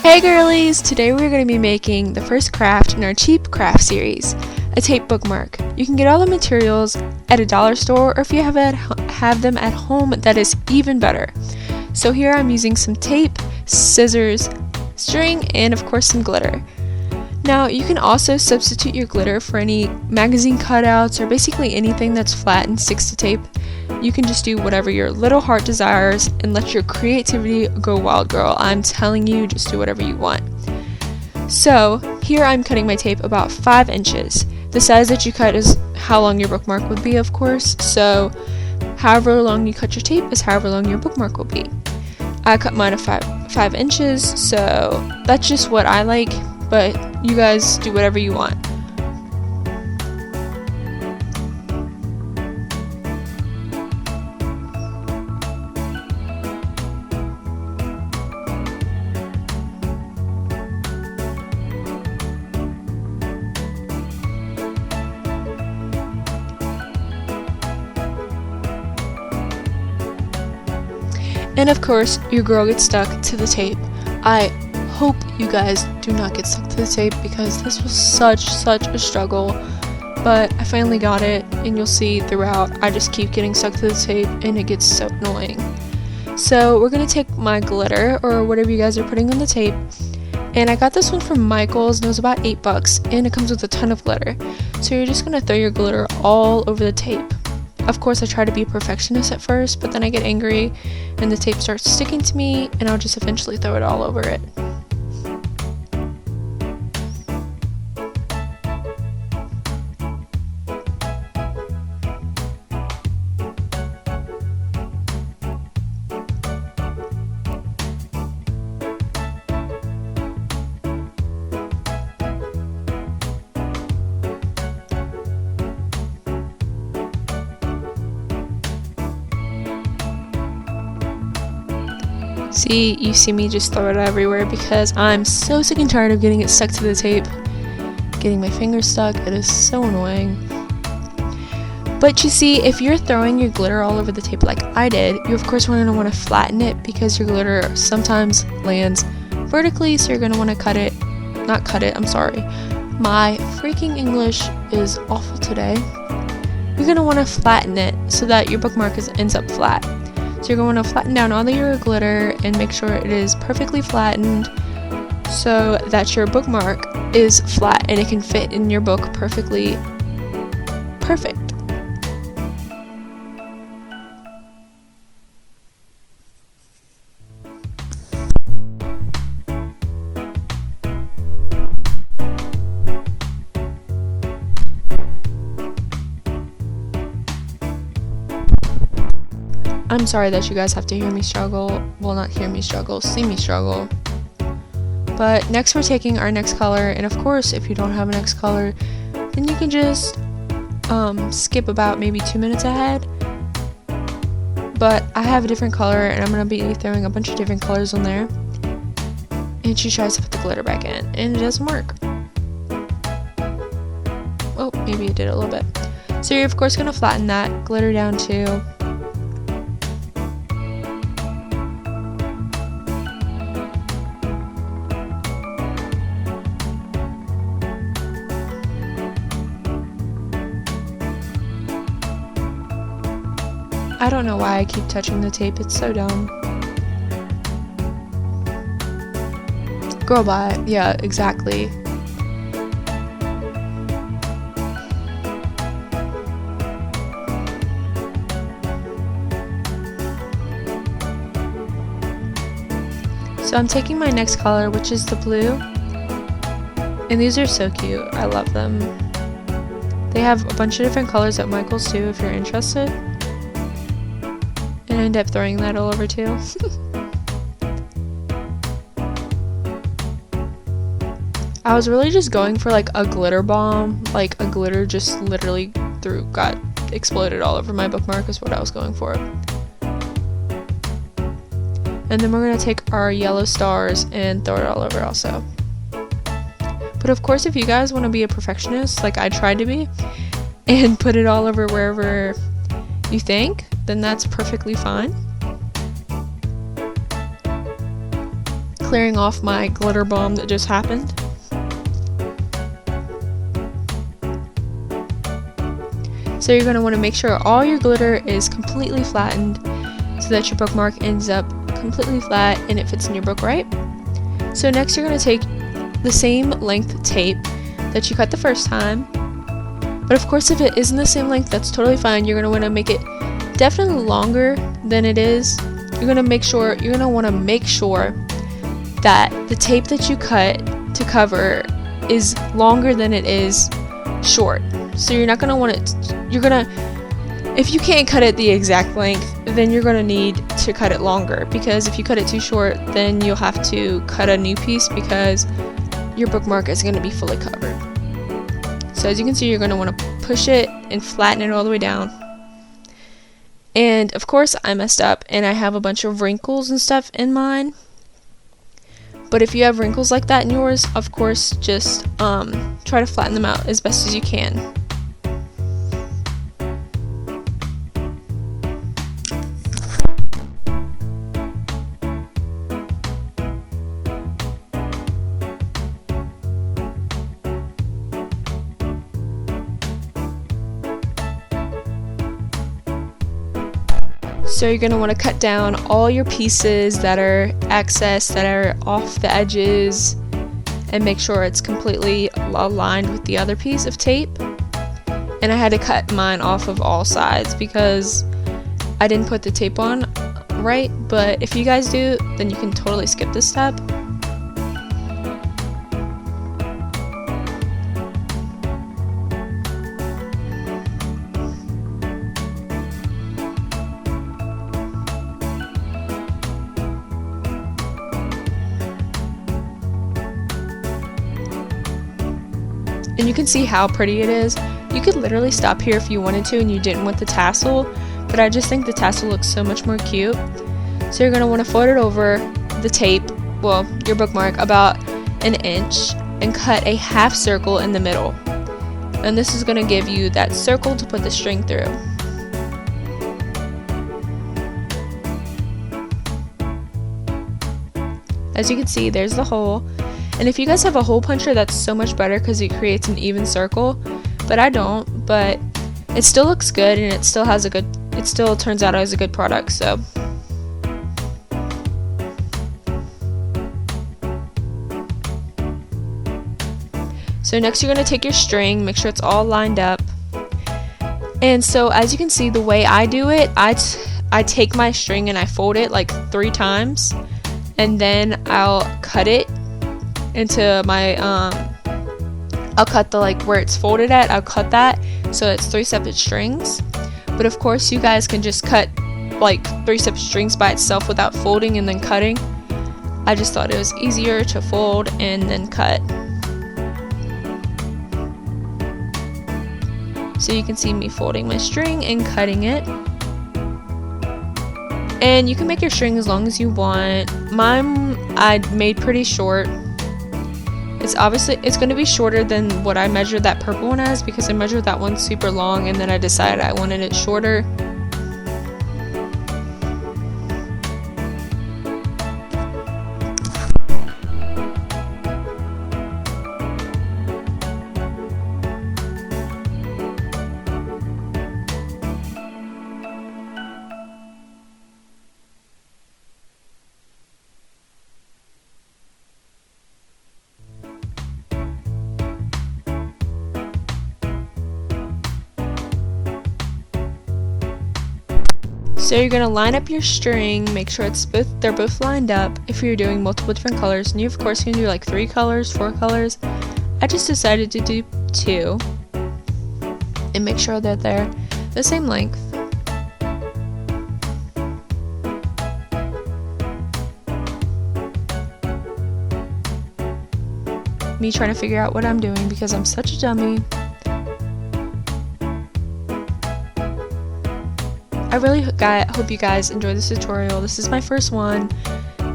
Hey girlies! Today we're going to be making the first craft in our cheap craft series, a tape bookmark. You can get all the materials at a dollar store, or if you have them at home, that is even better. So here I'm using some tape, scissors, string, and of course some glitter. Now you can also substitute your glitter for any magazine cutouts or basically anything that's flat and sticks to tape. You can just do whatever your little heart desires and let your creativity go wild, girl. I'm telling you, just do whatever you want. So here I'm cutting my tape about 5 inches. The size that you cut is how long your bookmark would be, of course. So however long you cut your tape is however long your bookmark will be. I cut mine at 5 inches, so that's just what I like, but you guys do whatever you want. And of course, your girl gets stuck to the tape. I hope you guys do not get stuck to the tape because this was such a struggle. But I finally got it, and you'll see throughout I just keep getting stuck to the tape and it gets so annoying. So we're going to take my glitter or whatever you guys are putting on the tape. And I got this one from Michael's and it was about $8 and it comes with a ton of glitter. So you're just going to throw your glitter all over the tape. Of course, I try to be a perfectionist at first, but then I get angry and the tape starts sticking to me and I'll just eventually throw it all over it. See, you see me just throw it everywhere because I'm so sick and tired of getting it stuck to the tape. Getting my fingers stuck, it is so annoying. But you see, if you're throwing your glitter all over the tape like I did, you of course are going to want to flatten it because your glitter sometimes lands vertically, so you're going to want to My freaking English is awful today. You're going to want to flatten it so that your bookmark ends up flat. So you're going to flatten down all of your glitter and make sure it is perfectly flattened so that your bookmark is flat and it can fit in your book perfectly. Perfect. I'm sorry that you guys have to hear me struggle. Well, not hear me struggle, see me struggle. But next we're taking our next color, and of course if you don't have a next color, then you can just skip about maybe 2 minutes ahead. But I have a different color and I'm going to be throwing a bunch of different colors on there. And she tries to put the glitter back in and it doesn't work. Oh, maybe it did a little bit. So you're of course going to flatten that glitter down too. I don't know why I keep touching the tape, it's so dumb. Girl, bye. Yeah, exactly. So I'm taking my next color, which is the blue. And these are so cute. I love them. They have a bunch of different colors at Michael's too, if you're interested. And I end up throwing that all over too. I was really just going for like a glitter bomb, like a glitter just literally got exploded all over my bookmark is what I was going for. And then we're going to take our yellow stars and throw it all over also. But of course, if you guys want to be a perfectionist, like I tried to be, and put it all over wherever you think, then that's perfectly fine. Clearing off my glitter bomb that just happened. So you're going to want to make sure all your glitter is completely flattened so that your bookmark ends up completely flat and it fits in your book right. So next you're going to take the same length tape that you cut the first time. But of course, if it isn't the same length, that's totally fine. You're going to want to make it definitely longer than it is. You're going to want to make sure that the tape that you cut to cover is longer than it is short. So you're not going to want it, if you can't cut it the exact length, then you're going to need to cut it longer, because if you cut it too short, then you'll have to cut a new piece because your bookmark is going to be fully covered. So as you can see, you're going to want to push it and flatten it all the way down. And of course I messed up and I have a bunch of wrinkles and stuff in mine. But if you have wrinkles like that in yours, of course just try to flatten them out as best as you can. So you're going to want to cut down all your pieces that are excess, that are off the edges, and make sure it's completely aligned with the other piece of tape. And I had to cut mine off of all sides because I didn't put the tape on right, but if you guys do, then you can totally skip this step. And you can see how pretty it is. You could literally stop here if you wanted to and you didn't want the tassel, but I just think the tassel looks so much more cute. So you're going to want to fold it over the tape, well, your bookmark, about an inch, and cut a half circle in the middle. And this is going to give you that circle to put the string through. As you can see, there's the hole. And if you guys have a hole puncher, that's so much better because it creates an even circle. But I don't, but it still looks good and it still turns out as a good product, so. So next you're going to take your string, make sure it's all lined up. And so as you can see, the way I do it, I take my string and I fold it like 3 times, and then I'll cut it into my I'll cut the where it's folded at, I'll cut that so it's 3 separate strings. But of course you guys can just cut 3 separate strings by itself without folding and then cutting. I just thought it was easier to fold and then cut. So you can see me folding my string and cutting it. And you can make your string as long as you want. Mine I made pretty short. It's going to be shorter than what I measured that purple one as, because I measured that one super long and then I decided I wanted it shorter. So you're going to line up your string, make sure they're both lined up if you're doing multiple different colors. And you of course can do 3 colors, 4 colors. I just decided to do 2 and make sure that they're the same length. Me trying to figure out what I'm doing because I'm such a dummy. I really hope you guys enjoy this tutorial. This is my first one,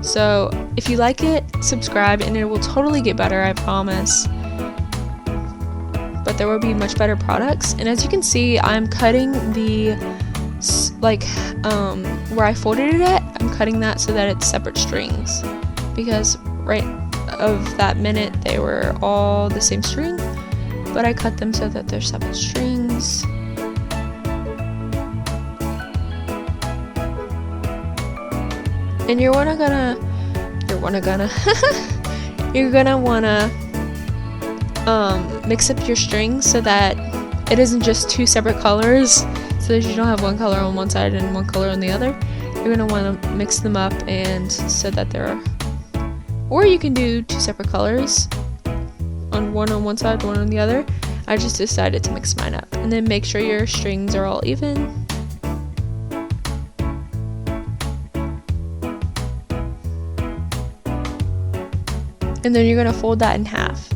so if you like it, subscribe and it will totally get better, I promise. there would be much better products. And as you can see, I'm cutting the where I folded it at, I'm cutting that so that it's separate strings, because right of that minute they were all the same string, but I cut them so that they're separate strings. And you're gonna wanna mix up your strings so that it isn't just two separate colors, so that you don't have one color on one side and one color on the other. You're gonna want to mix them up, and so that they're, or you can do two separate colors, on one side, one on the other. I just decided to mix mine up, and then make sure your strings are all even. And then you're gonna fold that in half.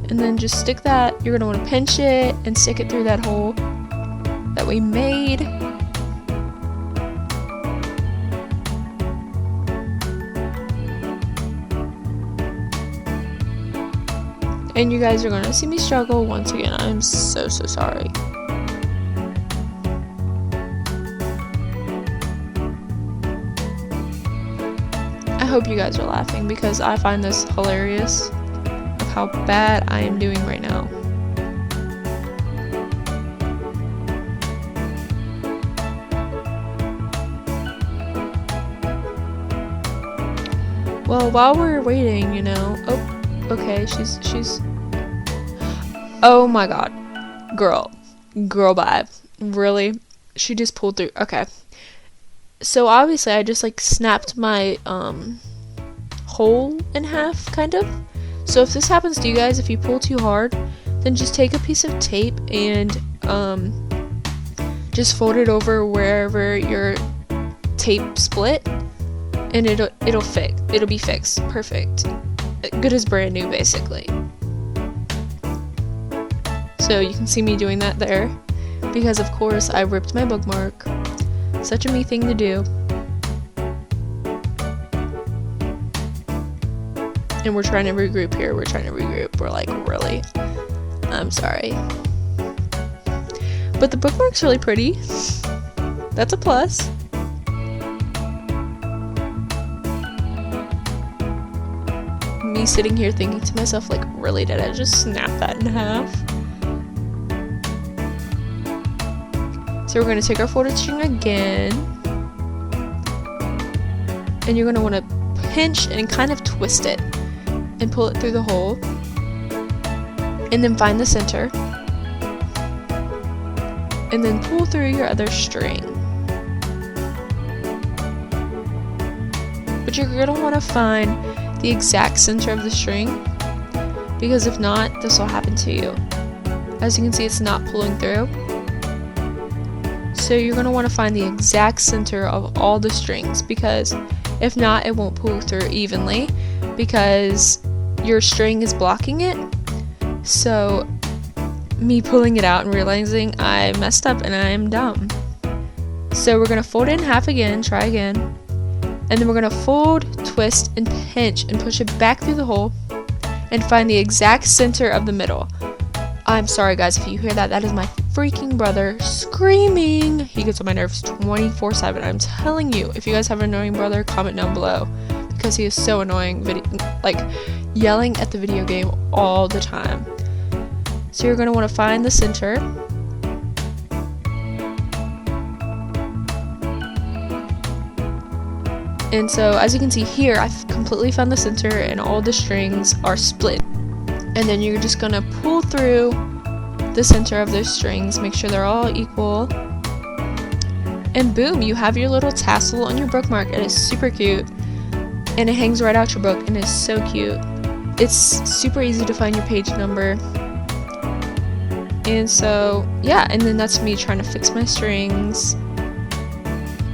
And then just stick that, you're gonna wanna pinch it and stick it through that hole that we made. And you guys are gonna see me struggle once again. I'm so sorry. I hope you guys are laughing, because I find this hilarious of how bad I am doing right now. Well, while we're waiting, you know, oh, okay, she's, oh my god, girl vibe, really? She just pulled through. Okay, so obviously I just like snapped my hole in half, kind of. So if this happens to you guys, if you pull too hard, then just take a piece of tape and just fold it over wherever your tape split, and it'll be fixed. Perfect, good as brand new, basically. So you can see me doing that there, because of course I ripped my bookmark. Such a me thing to do. And we're trying to regroup here. We're like, really? I'm sorry. But the bookmark's really pretty. That's a plus. Me sitting here thinking to myself, like, really, did I just snap that in half? So we're going to take our folded string again, and you're going to want to pinch and kind of twist it and pull it through the hole, and then find the center, and then pull through your other string. But you're going to want to find the exact center of the string, because if not, this will happen to you. As you can see, it's not pulling through. So you're going to want to find the exact center of all the strings, because if not, it won't pull through evenly, because your string is blocking it. So me pulling it out and realizing I messed up and I am dumb. So we're going to fold it in half again, try again, and then we're going to fold, twist, and pinch and push it back through the hole and find the exact center of the middle. I'm sorry guys if you hear that. That is my freaking brother screaming. He gets on my nerves 24/7. I'm telling you, if you guys have an annoying brother, comment down below, because he is so annoying, like yelling at the video game all the time. So you're going to want to find the center, and so as you can see here, I've completely found the center and all the strings are split. And then you're just going to pull through the center of those strings, make sure they're all equal, and boom, you have your little tassel on your bookmark. It is super cute, and it hangs right out your book, and it's so cute. It's super easy to find your page number. And so yeah, and then that's me trying to fix my strings.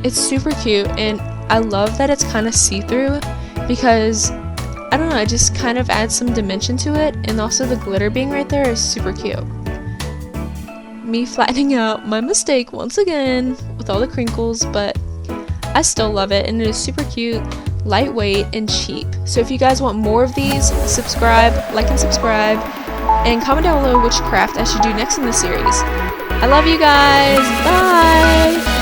It's super cute, and I love that it's kind of see-through, because I don't know, it just kind of adds some dimension to it, and also the glitter being right there is super cute. Me flattening out my mistake once again with all the crinkles, but I still love it, and it is super cute, lightweight, and cheap. So if you guys want more of these, subscribe, like and subscribe, and comment down below which craft I should do next in the series. I love you guys. Bye!